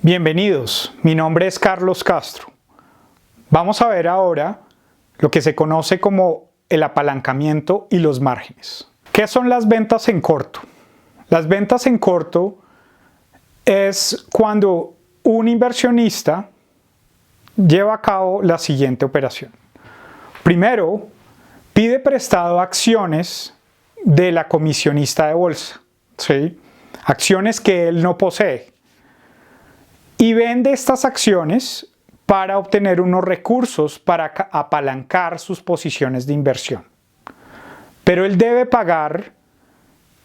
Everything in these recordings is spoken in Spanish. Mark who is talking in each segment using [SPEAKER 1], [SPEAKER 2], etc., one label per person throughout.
[SPEAKER 1] Bienvenidos, mi nombre es Carlos Castro. Vamos a ver ahora lo que se conoce como el apalancamiento y los márgenes. ¿Qué son las ventas en corto? Las ventas en corto es cuando un inversionista lleva a cabo la siguiente operación. Primero, pide prestado acciones de la comisionista de bolsa, ¿sí? Acciones que él no posee. Y vende estas acciones para obtener unos recursos para apalancar sus posiciones de inversión. Pero él debe pagar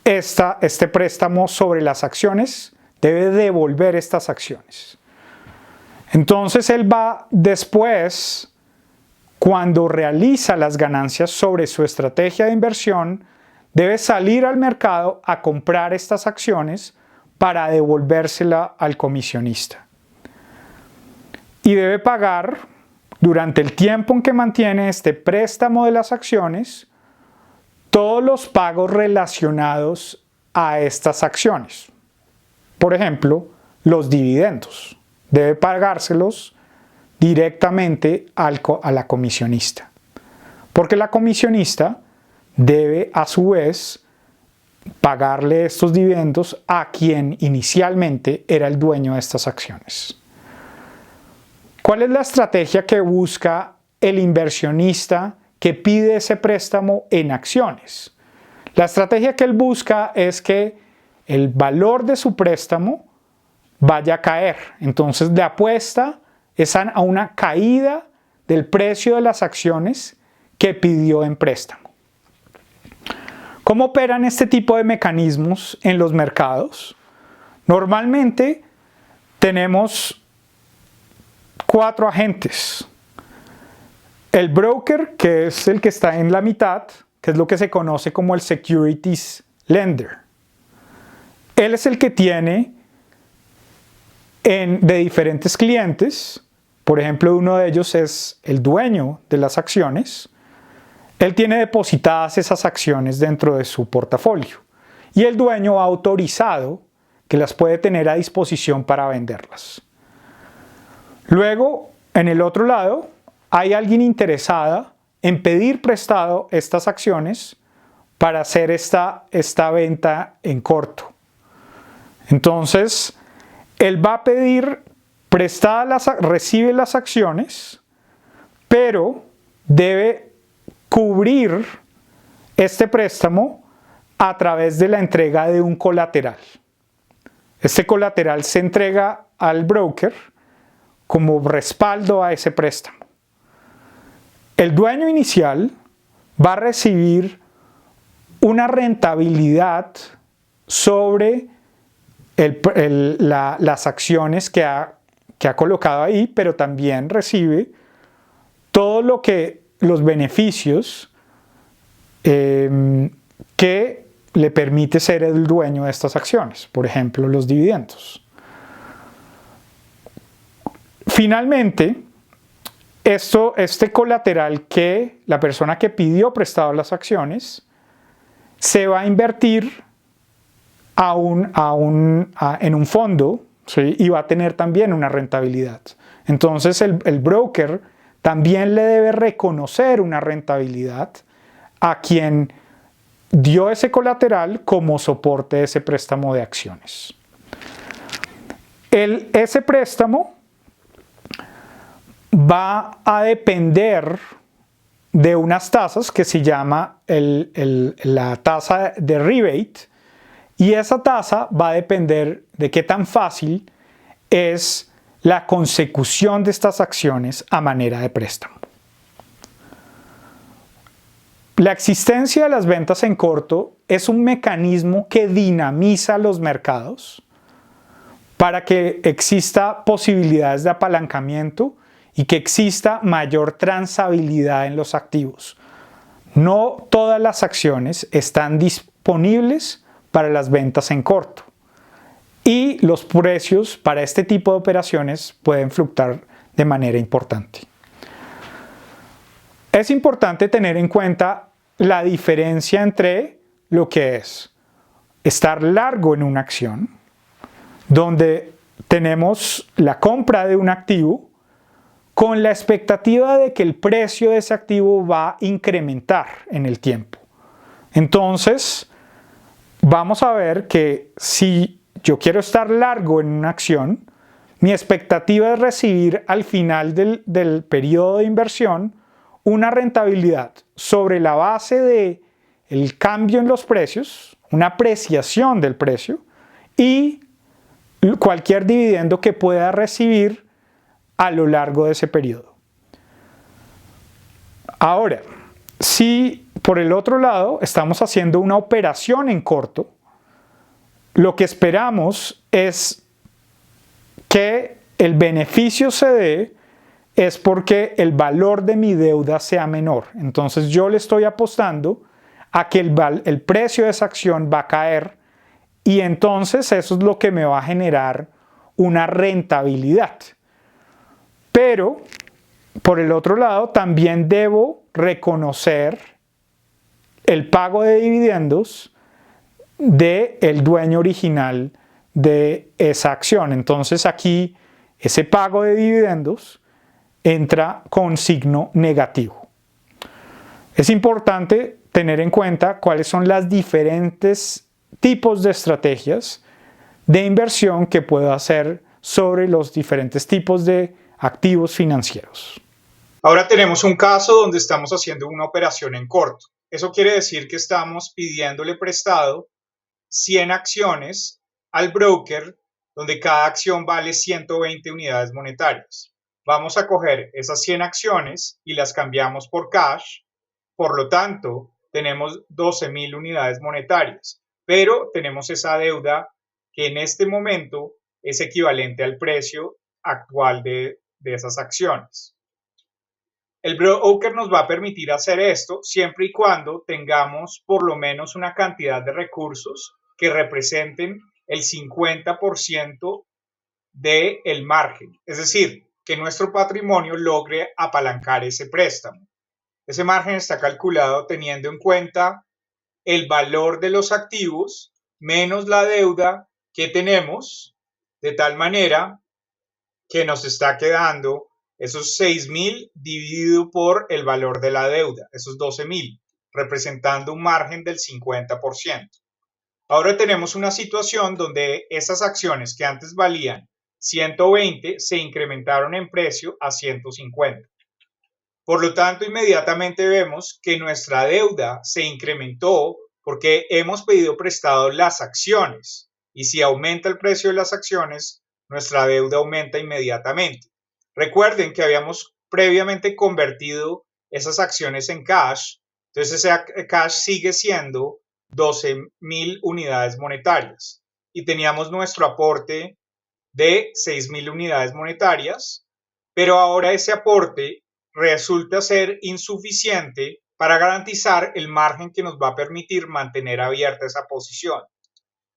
[SPEAKER 1] este préstamo sobre las acciones, debe devolver estas acciones. Entonces él va después, cuando realiza las ganancias sobre su estrategia de inversión, debe salir al mercado a comprar estas acciones para devolvérsela al comisionista. Y debe pagar, durante el tiempo en que mantiene este préstamo de las acciones, todos los pagos relacionados a estas acciones. Por ejemplo, los dividendos. Debe pagárselos directamente a la comisionista. Porque la comisionista debe, a su vez, pagarle estos dividendos a quien inicialmente era el dueño de estas acciones. ¿Cuál es la estrategia que busca el inversionista que pide ese préstamo en acciones? La estrategia que él busca es que el valor de su préstamo vaya a caer. Entonces le apuesta a una caída del precio de las acciones que pidió en préstamo. ¿Cómo operan este tipo de mecanismos en los mercados? Normalmente tenemos 4 agentes. El broker, que es el que está en la mitad, que es lo que se conoce como el securities lender. Él es el que tiene de diferentes clientes. Por ejemplo, uno de ellos es el dueño de las acciones. Él tiene depositadas esas acciones dentro de su portafolio. Y el dueño ha autorizado que las puede tener a disposición para venderlas. Luego, en el otro lado, hay alguien interesada en pedir prestado estas acciones para hacer esta venta en corto. Entonces, él va a pedir recibe las acciones, pero debe cubrir este préstamo a través de la entrega de un colateral. Este colateral se entrega al broker como respaldo a ese préstamo. El dueño inicial va a recibir una rentabilidad sobre las acciones que ha colocado ahí, pero también recibe todos los beneficios que le permite ser el dueño de estas acciones, por ejemplo, los dividendos. Finalmente, este colateral que la persona que pidió prestado las acciones se va a invertir en un fondo, ¿sí? Y va a tener también una rentabilidad. Entonces el broker también le debe reconocer una rentabilidad a quien dio ese colateral como soporte de ese préstamo de acciones. Ese préstamo va a depender de unas tasas que se llama la tasa de rebate, y esa tasa va a depender de qué tan fácil es la consecución de estas acciones a manera de préstamo. La existencia de las ventas en corto es un mecanismo que dinamiza los mercados para que exista posibilidades de apalancamiento y que exista mayor transabilidad en los activos. No todas las acciones están disponibles para las ventas en corto y los precios para este tipo de operaciones pueden fluctuar de manera importante. Es importante tener en cuenta la diferencia entre lo que es estar largo en una acción, donde tenemos la compra de un activo con la expectativa de que el precio de ese activo va a incrementar en el tiempo. Entonces, vamos a ver que si yo quiero estar largo en una acción, mi expectativa es recibir al final del periodo de inversión una rentabilidad sobre la base del cambio en los precios, una apreciación del precio y cualquier dividendo que pueda recibir a lo largo de ese periodo. Ahora, si por el otro lado estamos haciendo una operación en corto, lo que esperamos es que el beneficio se dé es porque el valor de mi deuda sea menor. Entonces yo le estoy apostando a que el precio de esa acción va a caer y entonces eso es lo que me va a generar una rentabilidad. Pero, por el otro lado, también debo reconocer el pago de dividendos del dueño original de esa acción. Entonces aquí ese pago de dividendos entra con signo negativo. Es importante tener en cuenta cuáles son las diferentes tipos de estrategias de inversión que puedo hacer sobre los diferentes tipos de activos financieros.
[SPEAKER 2] Ahora tenemos un caso donde estamos haciendo una operación en corto. Eso quiere decir que estamos pidiéndole prestado 100 acciones al broker, donde cada acción vale 120 unidades monetarias. Vamos a coger esas 100 acciones y las cambiamos por cash. Por lo tanto, tenemos 12.000 unidades monetarias, pero tenemos esa deuda que en este momento es equivalente al precio actual de esas acciones. El broker nos va a permitir hacer esto siempre y cuando tengamos por lo menos una cantidad de recursos que representen el 50% del margen, es decir, que nuestro patrimonio logre apalancar ese préstamo. Ese margen está calculado teniendo en cuenta el valor de los activos menos la deuda que tenemos, de tal manera que nos está quedando esos 6.000 dividido por el valor de la deuda, esos 12.000, representando un margen del 50%. Ahora tenemos una situación donde esas acciones que antes valían 120 se incrementaron en precio a 150. Por lo tanto, inmediatamente vemos que nuestra deuda se incrementó porque hemos pedido prestado las acciones. Y si aumenta el precio de las acciones, nuestra deuda aumenta inmediatamente. Recuerden que habíamos previamente convertido esas acciones en cash, entonces ese cash sigue siendo 12.000 unidades monetarias y teníamos nuestro aporte de 6.000 unidades monetarias, pero ahora ese aporte resulta ser insuficiente para garantizar el margen que nos va a permitir mantener abierta esa posición.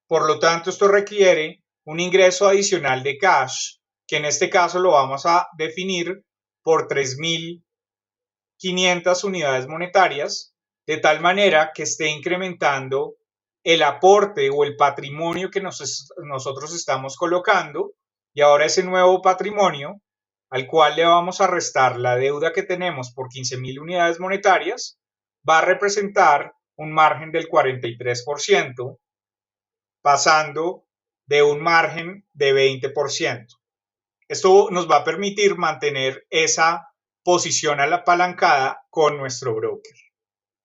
[SPEAKER 2] Por lo tanto, esto requiere un ingreso adicional de cash, que en este caso lo vamos a definir por 3.500 unidades monetarias, de tal manera que esté incrementando el aporte o el patrimonio que nosotros estamos colocando, y ahora ese nuevo patrimonio al cual le vamos a restar la deuda que tenemos por 15.000 unidades monetarias, va a representar un margen del 43%, pasando de un margen de 20%. Esto nos va a permitir mantener esa posición apalancada con nuestro broker.